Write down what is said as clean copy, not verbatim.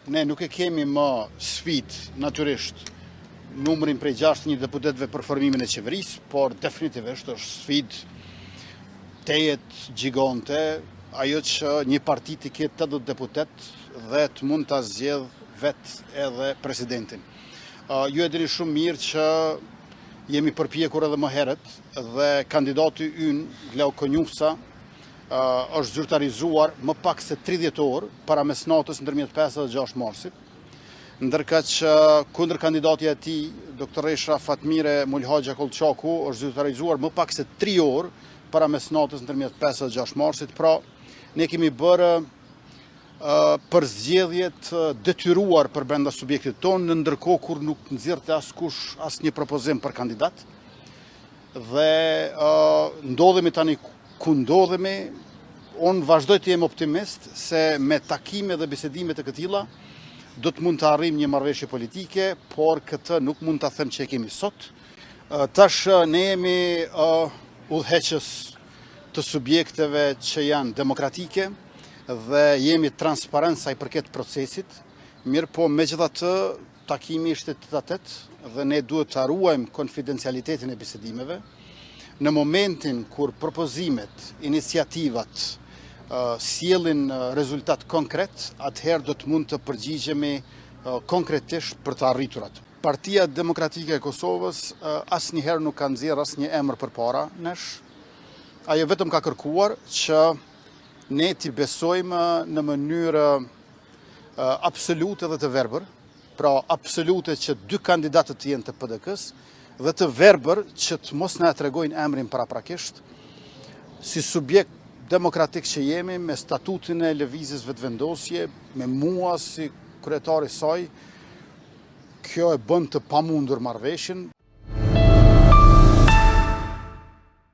ne nuk e kemi më sfidë natyrisht numrin prej 61 deputetëve për formimin e qeverisë, por definitivisht është sfidë tejet gjigante, ajo që një parti të ketë 80 deputet dhe të mund të zgjedh vetë edhe presidentin. Ju e dini shumë mirë që jemi përpjekur edhe më herët dhe kandidati ynë, Gleu Konjusa, është zyrtarizuar më pak se 30 orë para mesnatës ndërmjet 5 dhe 6 marsit, ndërka që kundër kandidatja e tij, doktoresha Fatmire Mulhaxha Kolçaku, është zyrtarizuar më pak se 3 orë para mesnatës ndërmjet 5 dhe 6 marsit. Pra, ne kemi bërë për zgjedhjet detyruar për brenda subjektit tonë, në ndërkohë kur nuk nxirrte askush asnjë propozim për kandidat. Dhe ndodhemi tani ku ndodhemi, unë vazhdoj të jem optimist se me takime dhe bisedime të këtilla do të mund të arrijmë një marrëveshje politike, por këtë nuk mund ta them që e kemi sot. Tash ne jemi udhëheqës të subjekteve që janë demokratike dhe jemi transparent sa i përket procesit, mirë po megjithatë takimi ishte tete dhe ne duhet të ruajmë konfidencialitetin e bisedimeve. Në momentin kur propozimet, iniciativat sjellin rezultat konkret, atëherë do të mund të përgjigjemi konkretisht për të arriturat. Partia Demokratike e Kosovës asnjëherë nuk ka nxjerrë asnjë emër përpara nesh. Ajo vetëm ka kërkuar që ne t'i besojmë në mënyrë absolute dhe të verbër, pra absolute që 2 kandidatët të jenë të PDK-s dhe të verbër që të mos na tregojnë emrin paraprakisht, si subjekt demokratik që jemi, me statutin e lëvizjes vetëvendosje, me mua si kryetari saj, kjo e bën të pamundur marrëveshjen.